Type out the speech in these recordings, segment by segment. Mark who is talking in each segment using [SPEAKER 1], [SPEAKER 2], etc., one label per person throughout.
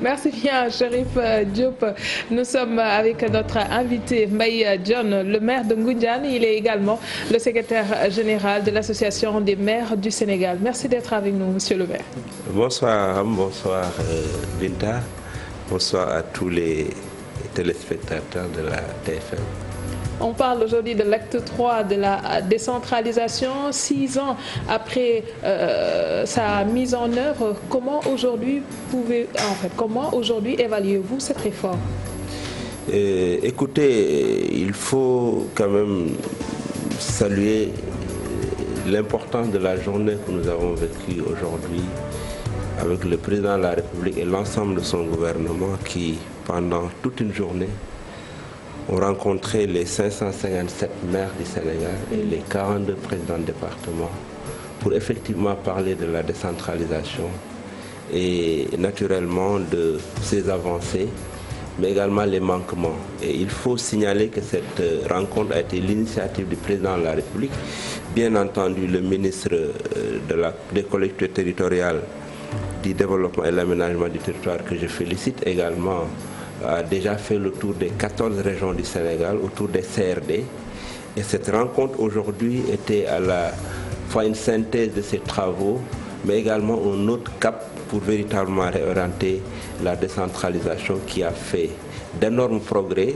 [SPEAKER 1] Merci bien, Chérif Diop. Nous sommes avec notre invité Mbaye Dione, le maire de Ngoundiane. Il est également le secrétaire général de l'Association des maires du Sénégal. Merci d'être avec nous, monsieur le maire.
[SPEAKER 2] Bonsoir Ram, bonsoir Binta, bonsoir à tous les téléspectateurs de la TFM.
[SPEAKER 1] On parle aujourd'hui de l'acte 3 de la décentralisation, 6 ans après sa mise en œuvre. Comment aujourd'hui évaluez-vous cette réforme?
[SPEAKER 2] Écoutez, il faut quand même saluer l'importance de la journée que nous avons vécue aujourd'hui avec le président de la République et l'ensemble de son gouvernement qui, pendant toute une journée, ont rencontré les 557 maires du Sénégal et les 42 présidents de département pour effectivement parler de la décentralisation et naturellement de ses avancées, mais également les manquements. Et il faut signaler que cette rencontre a été l'initiative du président de la République. Bien entendu, le ministre des collectivités territoriales, du développement et de l'aménagement du territoire, que je félicite également, a déjà fait le tour des 14 régions du Sénégal, autour des CRD. Et cette rencontre aujourd'hui était à la fois une synthèse de ces travaux, mais également un autre cap pour véritablement réorienter la décentralisation qui a fait d'énormes progrès.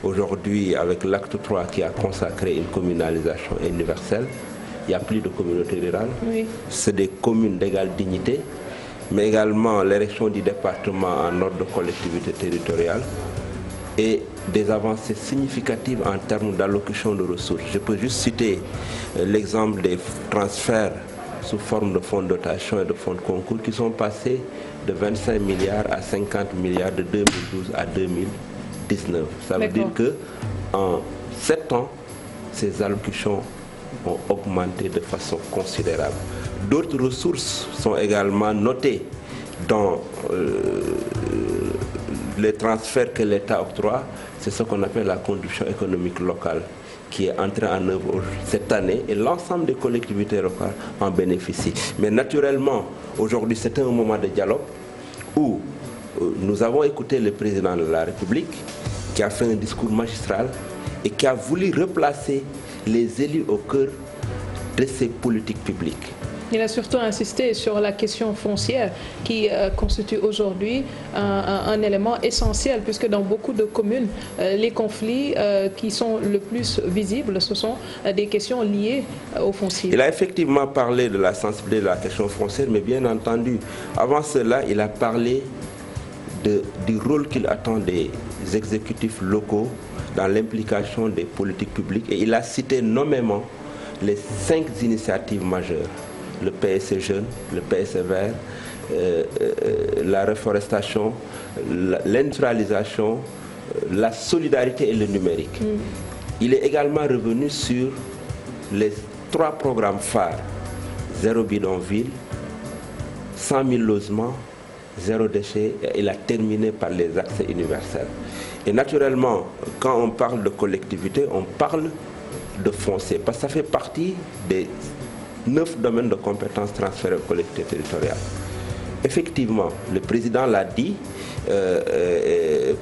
[SPEAKER 2] Aujourd'hui, avec l'acte 3 qui a consacré une communalisation universelle, il n'y a plus de communauté rurale, c'est des communes d'égale dignité, mais également l'érection du département en ordre de collectivité territoriale et des avancées significatives en termes d'allocution de ressources. Je peux juste citer l'exemple des transferts sous forme de fonds de dotation et de fonds de concours qui sont passés de 25 milliards à 50 milliards de 2012 à 2019. Ça veut dire qu'en 7 ans, ces allocutions ont augmenté de façon considérable. D'autres ressources sont également notées dans les transferts que l'État octroie. C'est ce qu'on appelle la contribution économique locale qui est entrée en œuvre cette année et l'ensemble des collectivités locales en bénéficient. Mais naturellement, aujourd'hui, c'est un moment de dialogue où nous avons écouté le président de la République qui a fait un discours magistral et qui a voulu replacer les élus au cœur de ces politiques publiques.
[SPEAKER 1] Il a surtout insisté sur la question foncière qui constitue aujourd'hui un élément essentiel puisque dans beaucoup de communes, les conflits qui sont le plus visibles, ce sont des questions liées au foncier.
[SPEAKER 2] Il a effectivement parlé de la sensibilité de la question foncière, mais bien entendu, avant cela, il a parlé du rôle qu'il attend des exécutifs locaux dans l'implication des politiques publiques et il a cité nommément les 5 initiatives majeures. Le PSE jeune, le PSE vert, la reforestation, l'industrialisation, la solidarité et le numérique. Il est également revenu sur les 3 programmes phares, 0 bidonville, 100 000 logements, 0 déchet, et il a terminé par les accès universels. Et naturellement, quand on parle de collectivité, on parle de foncier, parce que ça fait partie des 9 domaines de compétences transférés aux collectivités territoriales. Effectivement, le président l'a dit,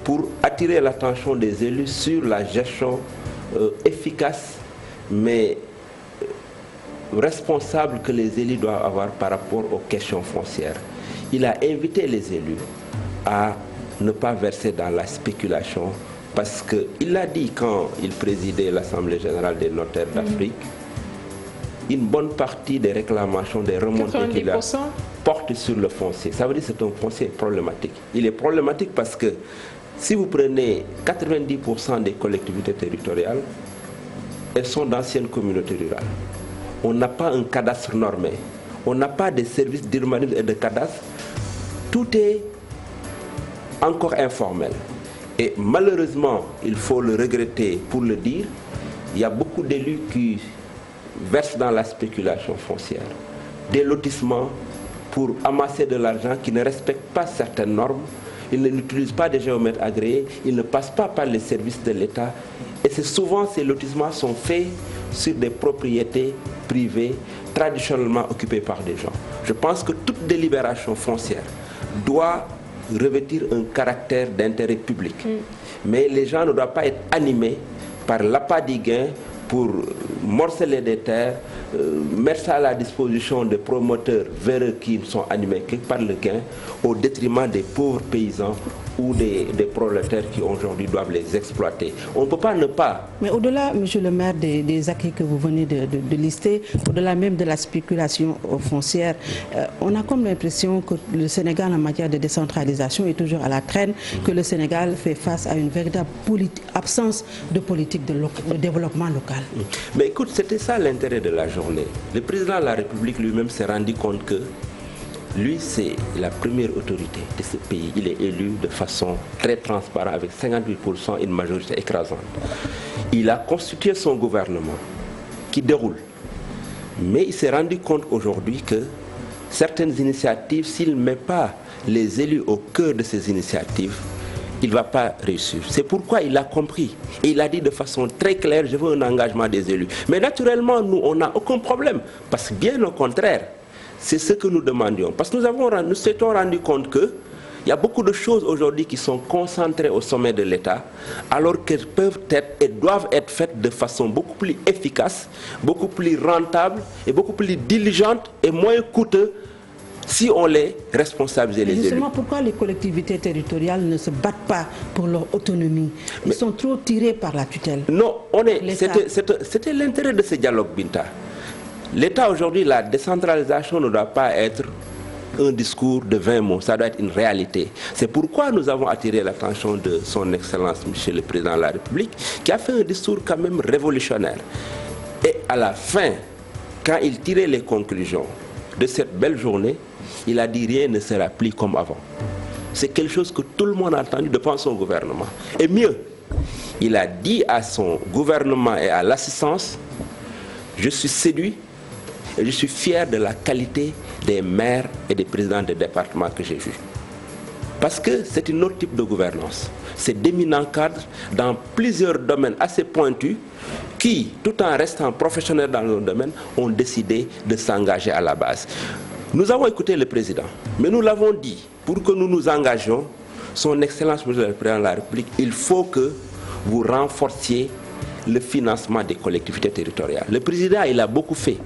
[SPEAKER 2] pour attirer l'attention des élus sur la gestion efficace, mais responsable que les élus doivent avoir par rapport aux questions foncières. Il a invité les élus à ne pas verser dans la spéculation, parce qu'il l'a dit quand il présidait l'Assemblée générale des notaires d'Afrique, une bonne partie des réclamations, des remontées qu'il a portent sur le foncier. Ça veut dire que c'est un foncier problématique. Il est problématique parce que si vous prenez 90% des collectivités territoriales, elles sont d'anciennes communautés rurales. On n'a pas un cadastre normé. On n'a pas de services d'urbanisme et de cadastre. Tout est encore informel. Et malheureusement, il faut le regretter pour le dire, il y a beaucoup d'élus qui versent dans la spéculation foncière. Des lotissements pour amasser de l'argent qui ne respectent pas certaines normes. Ils n'utilisent pas des géomètres agréés, ils ne passent pas par les services de l'État. Et c'est souvent ces lotissements sont faits sur des propriétés privées traditionnellement occupées par des gens. Je pense que toute délibération foncière doit revêtir un caractère d'intérêt public. Mais les gens ne doivent pas être animés par l'appât du gain pour morceler des terres, mettre ça à la disposition des promoteurs véreux qui sont animés que par le gain, au détriment des pauvres paysans ou des prolétaires qui aujourd'hui doivent les exploiter. On ne peut pas ne pas...
[SPEAKER 3] Mais au-delà, monsieur le maire, des acquis que vous venez de lister, au-delà même de la spéculation foncière, on a comme l'impression que le Sénégal en matière de décentralisation est toujours à la traîne, que le Sénégal fait face à une véritable absence de politique de développement local.
[SPEAKER 2] Mais écoute, c'était ça l'intérêt de la journée. Le président de la République lui-même s'est rendu compte que lui, c'est la première autorité de ce pays. Il est élu de façon très transparente avec 58%, une majorité écrasante. Il a constitué son gouvernement qui déroule. Mais il s'est rendu compte aujourd'hui que certaines initiatives, s'il ne met pas les élus au cœur de ces initiatives, il ne va pas réussir. C'est pourquoi il a compris. Et il a dit de façon très claire, je veux un engagement des élus. Mais naturellement, nous, on n'a aucun problème. Parce que bien au contraire, c'est ce que nous demandions. Parce que nous s'étions rendu compte qu'il y a beaucoup de choses aujourd'hui qui sont concentrées au sommet de l'État, alors qu'elles peuvent être et doivent être faites de façon beaucoup plus efficace, beaucoup plus rentable et beaucoup plus diligente et moins coûteuse si on les responsabilise les élus.
[SPEAKER 3] Justement, pourquoi les collectivités territoriales ne se battent pas pour leur autonomie? Ils sont trop tirés par la tutelle.
[SPEAKER 2] Non, c'était l'intérêt de ce dialogue, Binta. L'État aujourd'hui, la décentralisation ne doit pas être un discours de 20 mots, ça doit être une réalité. C'est pourquoi nous avons attiré l'attention de son Excellence, Monsieur le Président de la République, qui a fait un discours quand même révolutionnaire. Et à la fin, quand il tirait les conclusions de cette belle journée, il a dit rien ne sera plus comme avant. C'est quelque chose que tout le monde a entendu devant son gouvernement. Et mieux, il a dit à son gouvernement et à l'assistance, je suis séduit et je suis fier de la qualité des maires et des présidents de départements que j'ai vus. Parce que c'est un autre type de gouvernance. C'est d'éminents cadres dans plusieurs domaines assez pointus qui, tout en restant professionnels dans leur domaine, ont décidé de s'engager à la base. Nous avons écouté le président, mais nous l'avons dit, pour que nous nous engagions, son Excellence, Monsieur le Président de la République, il faut que vous renforciez le financement des collectivités territoriales. Le président, il a beaucoup fait.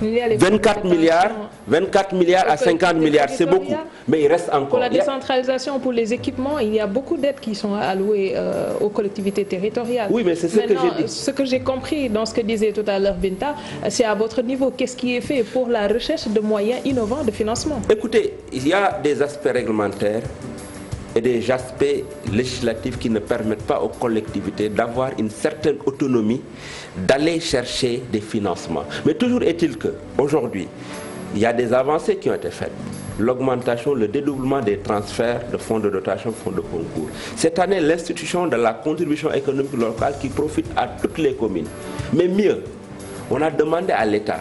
[SPEAKER 2] 24 milliards à 50 milliards, c'est beaucoup. Mais il reste encore.
[SPEAKER 1] Pour la décentralisation, pour les équipements, il y a beaucoup d'aides qui sont allouées aux collectivités territoriales.
[SPEAKER 2] Oui, mais c'est ce que j'ai dit.
[SPEAKER 1] Ce que j'ai compris dans ce que disait tout à l'heure Binta, c'est à votre niveau. Qu'est-ce qui est fait pour la recherche de moyens innovants de financement?
[SPEAKER 2] Écoutez, il y a des aspects réglementaires et des aspects législatifs qui ne permettent pas aux collectivités d'avoir une certaine autonomie d'aller chercher des financements. Mais toujours est-il qu'aujourd'hui, il y a des avancées qui ont été faites. L'augmentation, le dédoublement des transferts de fonds de dotation, fonds de concours. Cette année, l'institution de la contribution économique locale qui profite à toutes les communes. Mais mieux, on a demandé à l'État.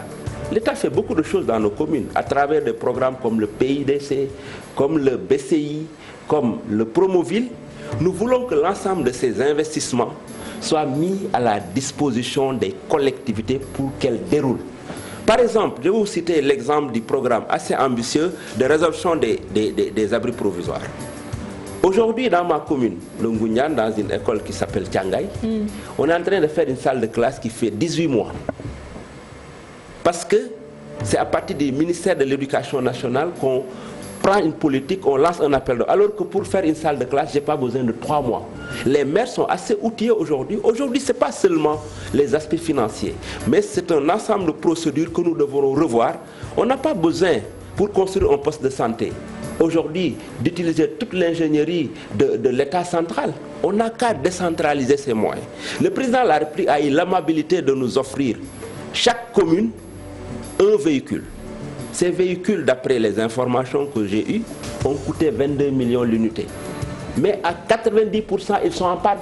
[SPEAKER 2] L'État fait beaucoup de choses dans nos communes à travers des programmes comme le PIDC, comme le BCI, comme le Promoville. Nous voulons que l'ensemble de ces investissements soient mis à la disposition des collectivités pour qu'elles déroulent. Par exemple, je vais vous citer l'exemple du programme assez ambitieux de résorption des abris provisoires. Aujourd'hui, dans ma commune, le Ngounyan, dans une école qui s'appelle Tiangay, on est en train de faire une salle de classe qui fait 18 mois. Parce que c'est à partir du ministère de l'Éducation nationale qu'on prend une politique, on lance un appel d'offres. Alors que pour faire une salle de classe, je n'ai pas besoin de 3 mois. Les maires sont assez outillés aujourd'hui. Aujourd'hui, ce n'est pas seulement les aspects financiers, mais c'est un ensemble de procédures que nous devrons revoir. On n'a pas besoin, pour construire un poste de santé, aujourd'hui, d'utiliser toute l'ingénierie de l'État central. On n'a qu'à décentraliser ces moyens. Le président de la République a eu l'amabilité de nous offrir, chaque commune, un véhicule. Ces véhicules, d'après les informations que j'ai eues, ont coûté 22 millions l'unité. Mais à 90%, ils sont en panne.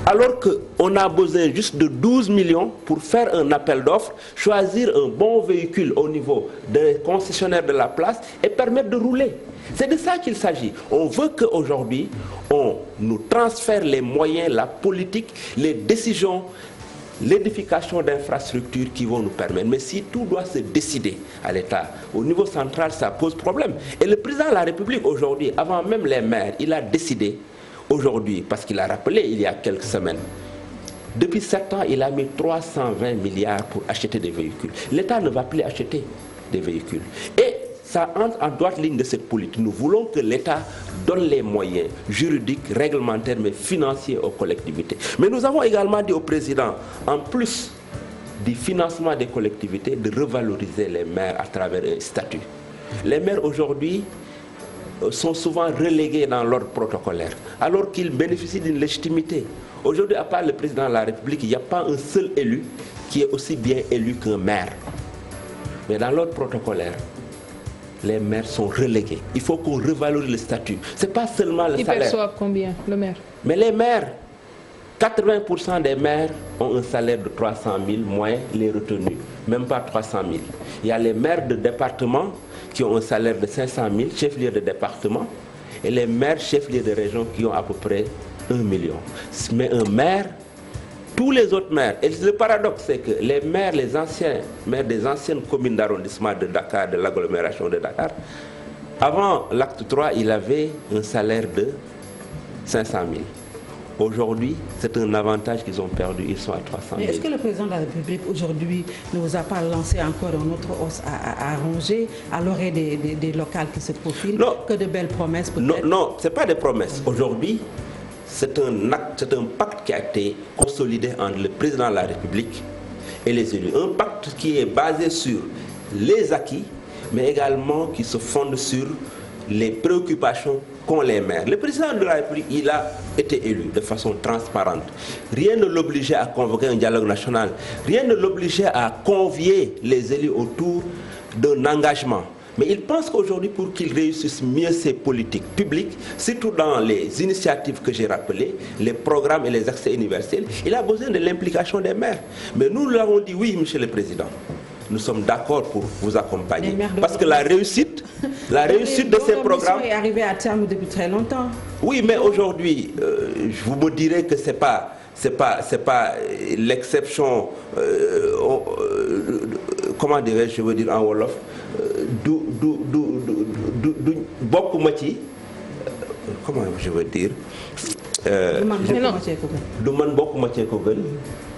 [SPEAKER 2] Alors qu'on a besoin juste de 12 millions pour faire un appel d'offres, choisir un bon véhicule au niveau des concessionnaires de la place et permettre de rouler. C'est de ça qu'il s'agit. On veut qu'aujourd'hui, on nous transfère les moyens, la politique, les décisions l'édification d'infrastructures qui vont nous permettre. Mais si tout doit se décider à l'État, au niveau central, ça pose problème. Et le président de la République aujourd'hui, avant même les maires, il a décidé aujourd'hui, parce qu'il a rappelé il y a quelques semaines, depuis 7 ans, il a mis 320 milliards pour acheter des véhicules. L'État ne va plus acheter des véhicules. Et ça entre en droite ligne de cette politique. Nous voulons que l'État donne les moyens juridiques, réglementaires, mais financiers aux collectivités. Mais nous avons également dit au président, en plus du financement des collectivités, de revaloriser les maires à travers un statut. Les maires aujourd'hui sont souvent relégués dans l'ordre protocolaire, alors qu'ils bénéficient d'une légitimité. Aujourd'hui, à part le président de la République, il n'y a pas un seul élu qui est aussi bien élu qu'un maire. Mais dans l'ordre protocolaire, les maires sont relégués. Il faut qu'on revalorise le statut. Ce n'est pas seulement le salaire.
[SPEAKER 1] Ils perçoivent combien, le maire?
[SPEAKER 2] Mais les maires, 80% des maires ont un salaire de 300 000 moins les retenus. Même pas 300 000. Il y a les maires de département qui ont un salaire de 500 000, chefs-lieux de département, et les maires chefs-lieux de région qui ont à peu près 1 million. Mais un maire, tous les autres maires, et le paradoxe c'est que les maires, les anciens maires des anciennes communes d'arrondissement de Dakar, de l'agglomération de Dakar, avant l'acte 3, il avait un salaire de 500 000. Aujourd'hui, c'est un avantage qu'ils ont perdu, ils sont à 300 000.
[SPEAKER 3] Mais est-ce que le président de la République aujourd'hui ne vous a pas lancé encore une autre hausse à arranger à l'oreille des locales qui se profilent? Non. Que de belles promesses peut-être?
[SPEAKER 2] Non, ce n'est pas des promesses. Aujourd'hui, c'est un acte, c'est un pacte qui a été consolidé entre le président de la République et les élus. Un pacte qui est basé sur les acquis, mais également qui se fonde sur les préoccupations qu'ont les maires. Le président de la République, il a été élu de façon transparente. Rien ne l'obligeait à convoquer un dialogue national. Rien ne l'obligeait à convier les élus autour d'un engagement. Mais il pense qu'aujourd'hui, pour qu'il réussisse mieux ses politiques publiques, surtout dans les initiatives que j'ai rappelées, les programmes et les accès universels, il a besoin de l'implication des maires. Mais nous l'avons dit, oui, monsieur le président, nous sommes d'accord pour vous accompagner. Parce que la réussite de ces programmes
[SPEAKER 3] est arrivée à terme depuis très longtemps.
[SPEAKER 2] Oui, mais aujourd'hui, vous me direz que c'est pas l'exception, comment dirais-je, je veux dire en Wolof, comment je veux dire,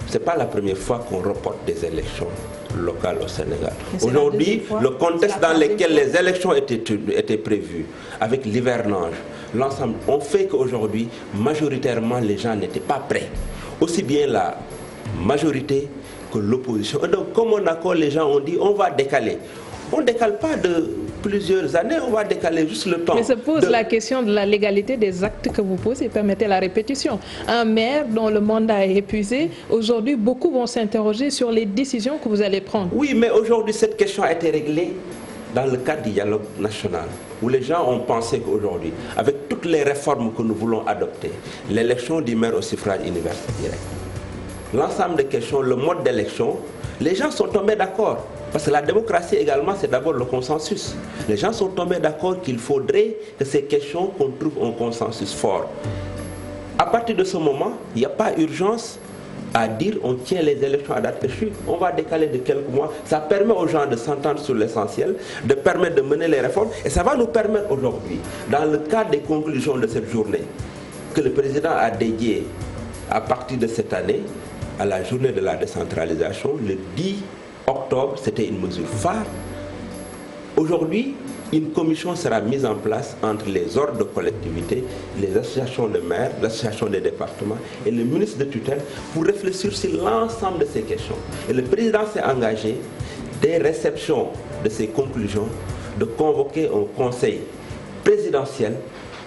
[SPEAKER 2] c'est pas la première fois qu'on reporte des élections locales au Sénégal. Aujourd'hui, le contexte dans lequel les élections étaient prévues, avec l'hivernage, l'ensemble, ont fait qu'aujourd'hui, majoritairement, les gens n'étaient pas prêts. Aussi bien la majorité que l'opposition. Donc, comme on accord, les gens ont dit, on va décaler. On ne décale pas de plusieurs années, on va décaler juste le temps.
[SPEAKER 1] Mais se pose la question de la légalité des actes que vous posez, permettez la répétition. Un maire dont le mandat est épuisé, aujourd'hui, beaucoup vont s'interroger sur les décisions que vous allez prendre.
[SPEAKER 2] Oui, mais aujourd'hui, cette question a été réglée dans le cadre du dialogue national, où les gens ont pensé qu'aujourd'hui, avec toutes les réformes que nous voulons adopter, l'élection du maire au suffrage universel direct, l'ensemble des questions, le mode d'élection, les gens sont tombés d'accord. Parce que la démocratie également, c'est d'abord le consensus. Les gens sont tombés d'accord qu'il faudrait que ces questions, qu'on trouve un consensus fort. À partir de ce moment, il n'y a pas urgence à dire on tient les élections à date échue. On va décaler de quelques mois. Ça permet aux gens de s'entendre sur l'essentiel, de permettre de mener les réformes. Et ça va nous permettre aujourd'hui, dans le cadre des conclusions de cette journée, que le président a dédié à partir de cette année à la journée de la décentralisation, le 10 octobre, c'était une mesure phare. Aujourd'hui, une commission sera mise en place entre les ordres de collectivité, les associations de maires, l'association des départements et le ministre de tutelle pour réfléchir sur l'ensemble de ces questions. Et le président s'est engagé, dès réception de ces conclusions, de convoquer un conseil présidentiel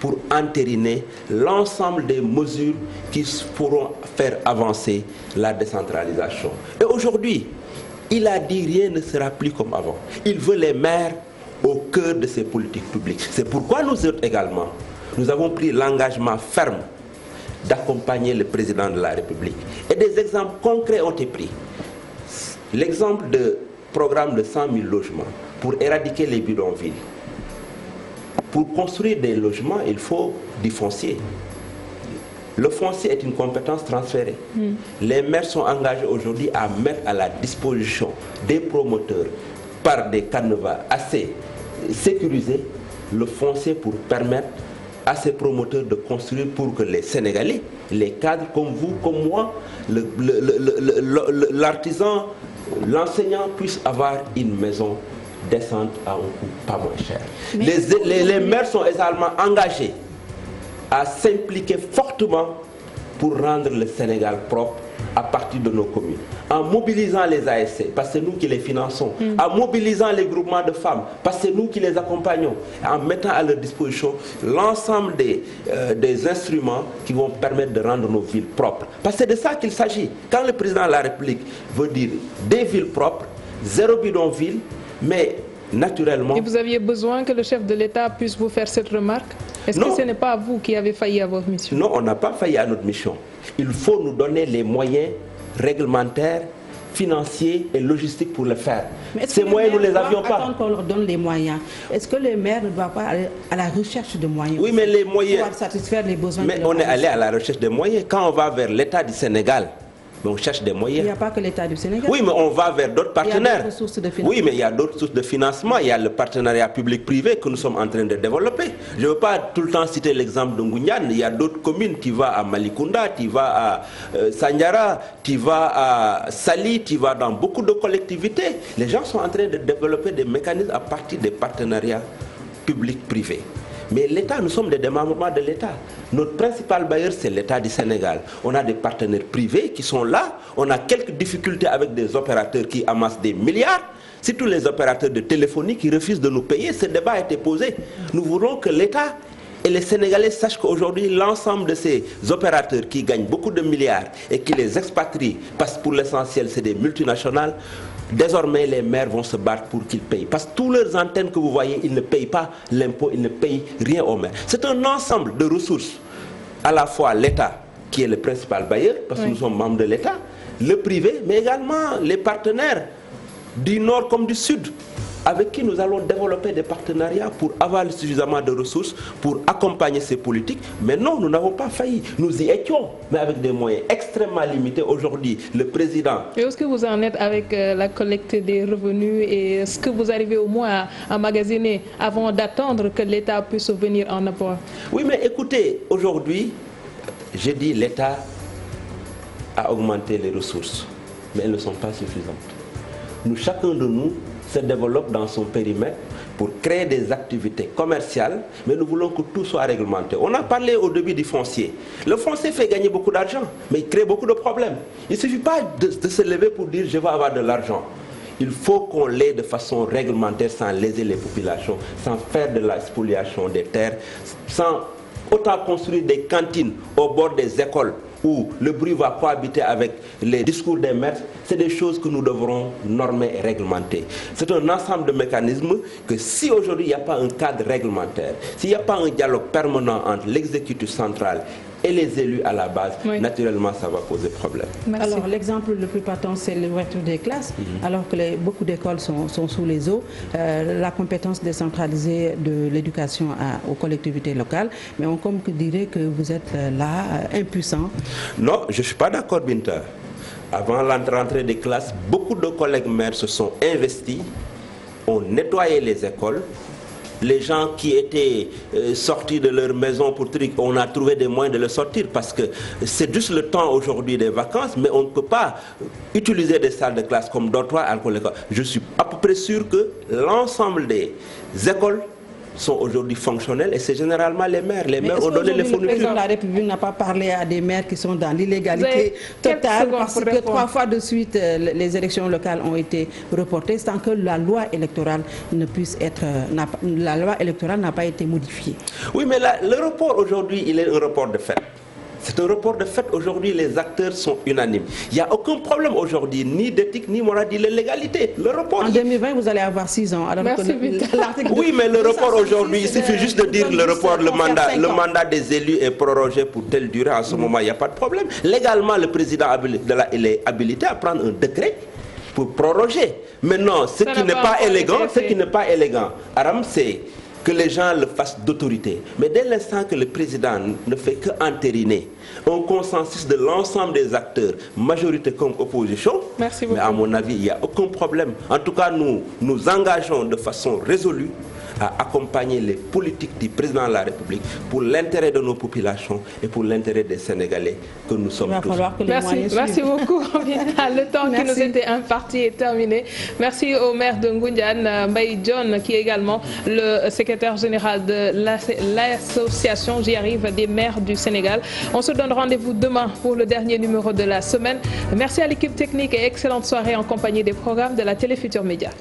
[SPEAKER 2] pour entériner l'ensemble des mesures qui pourront faire avancer la décentralisation. Et aujourd'hui, il a dit rien ne sera plus comme avant. Il veut les maires au cœur de ces politiques publiques. C'est pourquoi nous autres également, nous avons pris l'engagement ferme d'accompagner le président de la République. Et des exemples concrets ont été pris. L'exemple de programme de 100 000 logements pour éradiquer les bidonvilles. Pour construire des logements, il faut du foncier. Le foncier est une compétence transférée. Les maires sont engagés aujourd'hui à mettre à la disposition des promoteurs, par des canevas assez sécurisés, le foncier pour permettre à ces promoteurs de construire pour que les Sénégalais, les cadres comme vous, comme moi, l'artisan, l'enseignant puissent avoir une maison décente à un coût pas moins cher. Les maires sont également engagés à s'impliquer fortement pour rendre le Sénégal propre à partir de nos communes, en mobilisant les ASC, parce que c'est nous qui les finançons, en mobilisant les groupements de femmes, parce que c'est nous qui les accompagnons, en mettant à leur disposition l'ensemble des instruments qui vont permettre de rendre nos villes propres. Parce que c'est de ça qu'il s'agit. Quand le président de la République veut dire des villes propres, zéro bidonville, mais naturellement...
[SPEAKER 1] Et vous aviez besoin que le chef de l'État puisse vous faire cette remarque? Est-ce que ce n'est pas vous qui avez failli à votre mission?
[SPEAKER 2] Non, on n'a pas failli à notre mission. Il faut nous donner les moyens réglementaires, financiers et logistiques pour le faire. Ces moyens, nous ne les avions pas.
[SPEAKER 3] Attendre qu'on leur donne les moyens. Est-ce que les maires ne doivent pas aller à la recherche de moyens?
[SPEAKER 2] Oui, mais les moyens...
[SPEAKER 3] Pour satisfaire les besoins.
[SPEAKER 2] Mais on est allé à la recherche des moyens. Quand on va vers l'État du Sénégal, on cherche des moyens.
[SPEAKER 3] Il n'y a pas que l'État du Sénégal.
[SPEAKER 2] Oui, mais on va vers d'autres partenaires.
[SPEAKER 3] Il y a d'autres sources de financement.
[SPEAKER 2] Oui, mais il y a d'autres sources de financement. Il y a le partenariat public-privé que nous sommes en train de développer. Je ne veux pas tout le temps citer l'exemple de Ngoundiane. Il y a d'autres communes. Tu vas à Malicounda, tu vas à Sandiara, tu vas à Sali, tu vas dans beaucoup de collectivités. Les gens sont en train de développer des mécanismes à partir des partenariats public-privé. Mais l'État, nous sommes des démembrements de l'État. Notre principal bailleur, c'est l'État du Sénégal. On a des partenaires privés qui sont là. On a quelques difficultés avec des opérateurs qui amassent des milliards. C'est tous les opérateurs de téléphonie qui refusent de nous payer. Ce débat a été posé. Nous voulons que l'État et les Sénégalais sachent qu'aujourd'hui, l'ensemble de ces opérateurs qui gagnent beaucoup de milliards et qui les expatrient, parce que pour l'essentiel, c'est des multinationales, désormais, les maires vont se battre pour qu'ils payent. Parce que tous leurs antennes que vous voyez, ils ne payent pas l'impôt, ils ne payent rien aux maires. C'est un ensemble de ressources. À la fois l'État, qui est le principal bailleur, parce que nous sommes membres de l'État, le privé, mais également les partenaires du Nord comme du Sud, avec qui nous allons développer des partenariats pour avoir suffisamment de ressources pour accompagner ces politiques. Mais non, nous n'avons pas failli. Nous y étions, mais avec des moyens extrêmement limités. Aujourd'hui, le président...
[SPEAKER 1] Et est-ce que vous en êtes avec la collecte des revenus et est-ce que vous arrivez au moins à magasiner avant d'attendre que l'État puisse venir en apport?
[SPEAKER 2] Oui, mais écoutez, aujourd'hui, j'ai dit l'État a augmenté les ressources, mais elles ne sont pas suffisantes. Nous, chacun de nous, se développe dans son périmètre pour créer des activités commerciales, mais nous voulons que tout soit réglementé. On a parlé au début du foncier. Le foncier fait gagner beaucoup d'argent, mais il crée beaucoup de problèmes. Il ne suffit pas de se lever pour dire « je vais avoir de l'argent ». Il faut qu'on l'ait de façon réglementaire sans léser les populations, sans faire de la spoliation des terres, sans autant construire des cantines au bord des écoles où le bruit va cohabiter avec les discours des maîtres, c'est des choses que nous devrons normer et réglementer. C'est un ensemble de mécanismes que si aujourd'hui il n'y a pas un cadre réglementaire, s'il n'y a pas un dialogue permanent entre l'exécutif central et les élus à la base, naturellement ça va poser problème.
[SPEAKER 3] Merci. Alors l'exemple le plus patent, c'est l'ouverture des classes, alors que beaucoup d'écoles sont sous les eaux, la compétence décentralisée de l'éducation aux collectivités locales, mais on comme dirait que vous êtes là, impuissant.
[SPEAKER 2] Non, je ne suis pas d'accord, Binta. Avant l'entrée des classes, beaucoup de collègues maires se sont investis, ont nettoyé les écoles. Les gens qui étaient sortis de leur maison pour truc, on a trouvé des moyens de le sortir parce que c'est juste le temps aujourd'hui des vacances, mais on ne peut pas utiliser des salles de classe comme dortoir à l'école. Je suis à peu près sûr que l'ensemble des écoles sont aujourd'hui fonctionnels et c'est généralement les maires. Les maires ont donné les fournitures.
[SPEAKER 3] Le président de la République n'a pas parlé à des maires qui sont dans l'illégalité totale parce que 3 fois de suite les élections locales ont été reportées sans que la loi électorale ne puisse être... La loi électorale n'a pas été modifiée.
[SPEAKER 2] Oui, mais le report aujourd'hui, il est un report de fait. C'est un report de fait. Aujourd'hui, les acteurs sont unanimes. Il n'y a aucun problème aujourd'hui, ni d'éthique, ni morale, ni de légalité. Le report...
[SPEAKER 3] En 2020, vous allez avoir 6 ans. Alors
[SPEAKER 2] oui, mais le report aujourd'hui, il suffit juste de dire le report, le mandat des élus est prorogé pour telle durée. En ce moment, il n'y a pas de problème. Légalement, le président il est habilité à prendre un décret pour proroger. Maintenant, ce qui n'est pas élégant, Aram, c'est que les gens le fassent d'autorité. Mais dès l'instant que le président ne fait qu'entériner un consensus de l'ensemble des acteurs, majorité comme opposition,
[SPEAKER 1] merci beaucoup.
[SPEAKER 2] Mais à mon avis, il n'y a aucun problème. En tout cas, nous nous engageons de façon résolue à accompagner les politiques du président de la République pour l'intérêt de nos populations et pour l'intérêt des Sénégalais que nous sommes tous.
[SPEAKER 1] Merci beaucoup. Le temps qui nous était imparti est terminé. Merci au maire de Ngoundiane, Mbaye John, qui est également le secrétaire général de l'association J'y arrive des maires du Sénégal. On se donne rendez-vous demain pour le dernier numéro de la semaine. Merci à l'équipe technique et excellente soirée en compagnie des programmes de la Télé Futurs Médias.